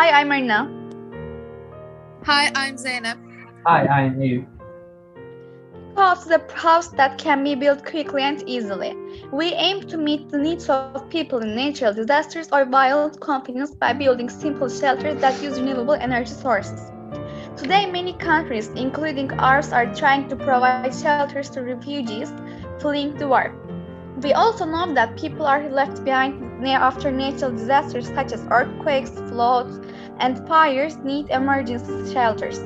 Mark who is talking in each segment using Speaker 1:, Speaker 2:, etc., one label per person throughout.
Speaker 1: Hi, I'm Marina.
Speaker 2: Hi, I'm Zainab.
Speaker 3: Hi, I'm Eyüp.
Speaker 1: House is a house that can be built quickly and easily. We aim to meet the needs of people in natural disasters or violent conflicts by building simple shelters that use renewable energy sources. Today, many countries, including ours, are trying to provide shelters to refugees fleeing the war. We also know that people are left behind after natural disasters such as earthquakes, floods, and fires need emergency shelters.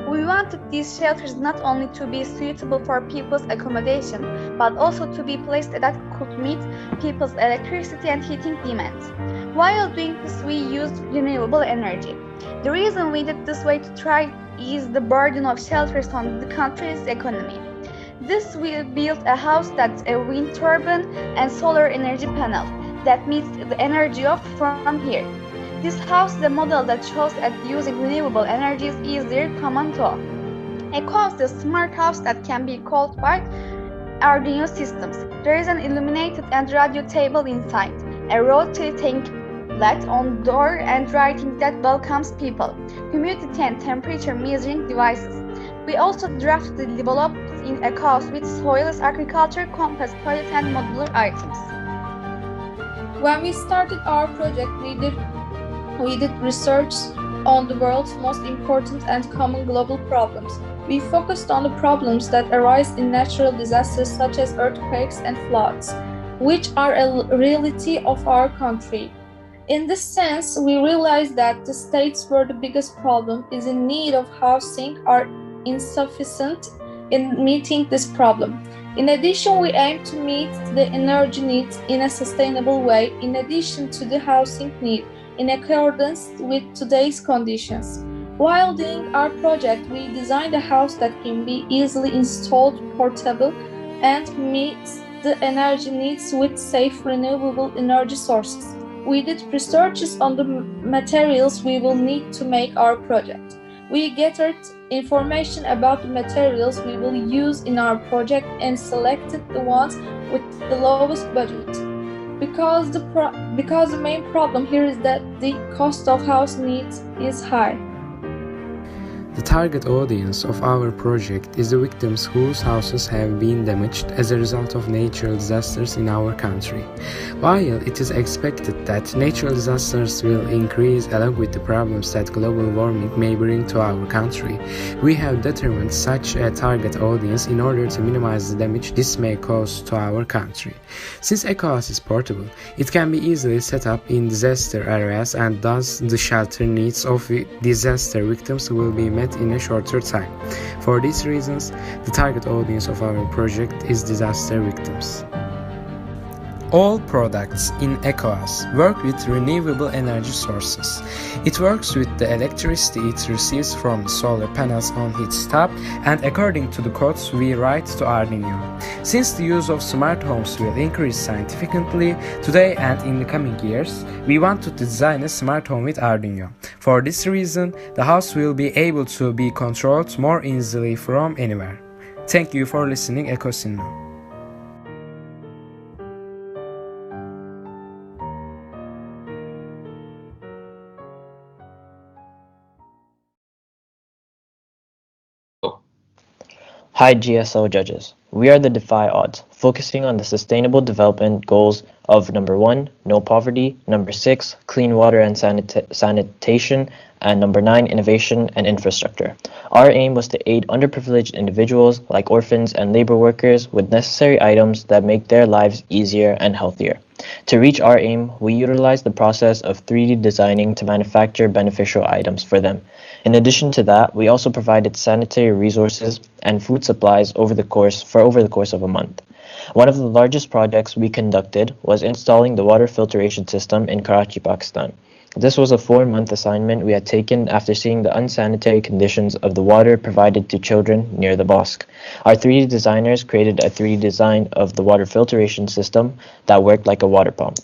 Speaker 1: We wanted these shelters not only to be suitable for people's accommodation, but also to be placed that could meet people's electricity and heating demands. While doing this, we used renewable energy. The reason we did this way to try ease the burden of shelters on the country's economy. This will build a house that's a wind turbine and solar energy panel that meets the energy of from here. This house is a model that shows that using renewable energy is easier common to all. Eco is a smart house that can be called by Arduino systems. There is an illuminated and radio table inside, a rotating LED on door and writing that welcomes people, humidity and temperature measuring devices. We also developed in a course with soilless agriculture, compass toilet and modular items.
Speaker 2: When we started our project, we did research on the world's most important and common global problems. We focused on the problems that arise in natural disasters such as earthquakes and floods, which are a reality of our country. In this sense, we realized that the states where the biggest problem is in need of housing are insufficient in meeting this problem. In addition, we aim to meet the energy needs in a sustainable way in addition to the housing need in accordance with today's conditions. While doing our project, we designed a house that can be easily installed, portable, and meets the energy needs with safe renewable energy sources. We did researches on the materials we will need to make our project. We gathered information about the materials we will use in our project and selected the ones with the lowest budget. Because the main problem here is that the cost of house needs is high.
Speaker 4: The target audience of our project is the victims whose houses have been damaged as a result of natural disasters in our country. While it is expected that natural disasters will increase along with the problems that global warming may bring to our country, we have determined such a target audience in order to minimize the damage this may cause to our country. Since a house is portable, it can be easily set up in disaster areas and thus the shelter needs of disaster victims will be met in a shorter time. For these reasons, the target audience of our project is disaster victims. All products in EcoHouse work with renewable energy sources. It works with the electricity it receives from solar panels on its top and according to the codes we write to Arduino. Since the use of smart homes will increase significantly today and in the coming years, we want to design a smart home with Arduino. For this reason, the house will be able to be controlled more easily from anywhere. Thank you for listening, Ecosino.
Speaker 5: Hi GSL judges. We are the Defy Odds, focusing on the Sustainable Development Goals of number 1, no poverty, number 6, clean water and sanitation, and number 9, innovation and infrastructure. Our aim was to aid underprivileged individuals like orphans and labor workers with necessary items that make their lives easier and healthier. To reach our aim, we utilized the process of 3D designing to manufacture beneficial items for them. In addition to that, we also provided sanitary resources and food supplies over the course of a month. One of the largest projects we conducted was installing the water filtration system in Karachi, Pakistan. This was a 4-month assignment we had taken after seeing the unsanitary conditions of the water provided to children near the mosque. Our 3D designers created a 3D design of the water filtration system that worked like a water pump.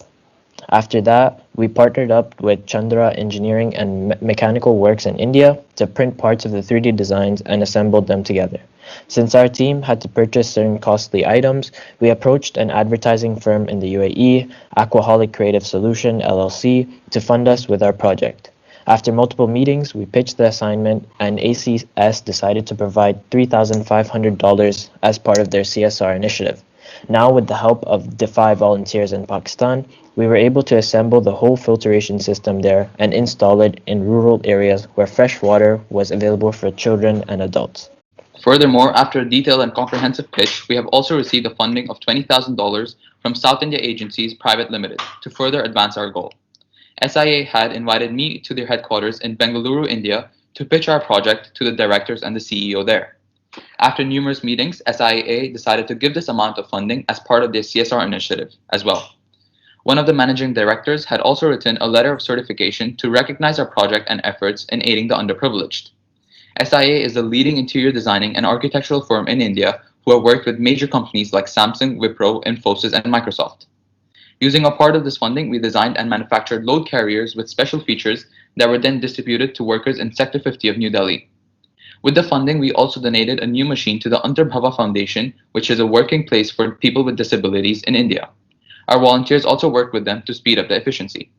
Speaker 5: After that, we partnered up with Chandra Engineering and Mechanical Works in India to print parts of the 3D designs and assembled them together. Since our team had to purchase certain costly items, we approached an advertising firm in the UAE, Aquaholic Creative Solution LLC, to fund us with our project. After multiple meetings, we pitched the assignment, and ACS decided to provide $3,500 as part of their CSR initiative. Now, with the help of DeFi volunteers in Pakistan, we were able to assemble the whole filtration system there and install it in rural areas where fresh water was available for children and adults.
Speaker 3: Furthermore, after a detailed and comprehensive pitch, we have also received a funding of $20,000 from South India Agencies Private Limited to further advance our goal. SIA had invited me to their headquarters in Bengaluru, India, to pitch our project to the directors and the CEO there. After numerous meetings, SIA decided to give this amount of funding as part of their CSR initiative as well. One of the managing directors had also written a letter of certification to recognize our project and efforts in aiding the underprivileged. SIA is the leading interior designing and architectural firm in India who have worked with major companies like Samsung, Wipro, Infosys, and Microsoft. Using a part of this funding, we designed and manufactured load carriers with special features that were then distributed to workers in Sector 50 of New Delhi. With the funding, we also donated a new machine to the Antarbhava Foundation, which is a working place for people with disabilities in India. Our volunteers also worked with them to speed up the efficiency.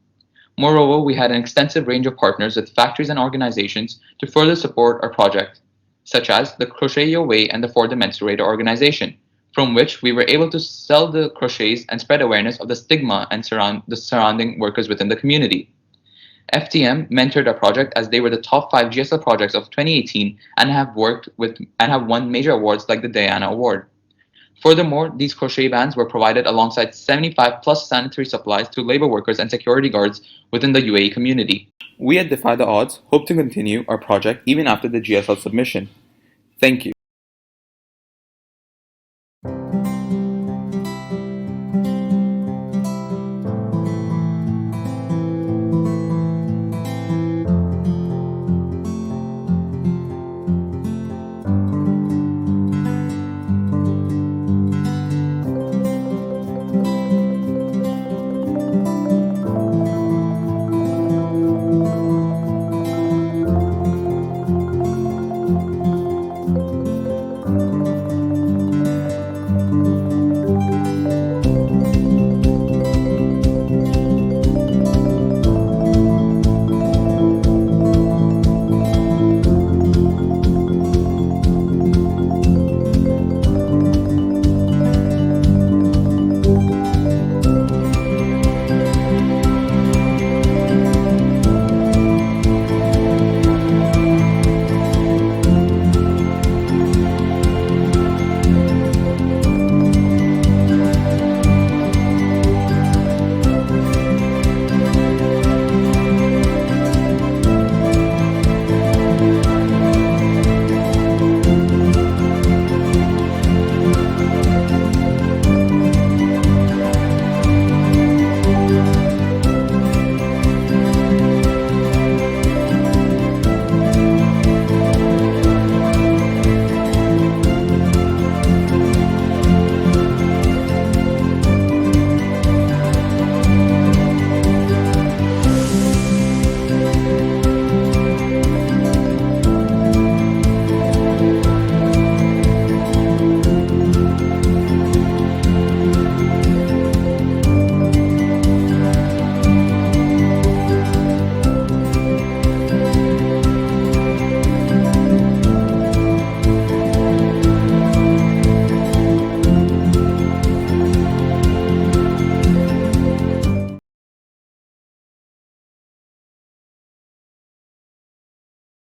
Speaker 3: Moreover, we had an extensive range of partners with factories and organizations to further support our project, such as the Crochet Your Way and the For the Menstruator organization, from which we were able to sell the crochets and spread awareness of the stigma and the surrounding workers within the community. FTM mentored our project as they were the top 5 GSL projects of 2018 and have won major awards like the Diana Award. Furthermore, these crochet bands were provided alongside 75 plus sanitary supplies to labor workers and security guards within the UAE community. We at Defy the Odds hope to continue our project even after the GSL submission. Thank you.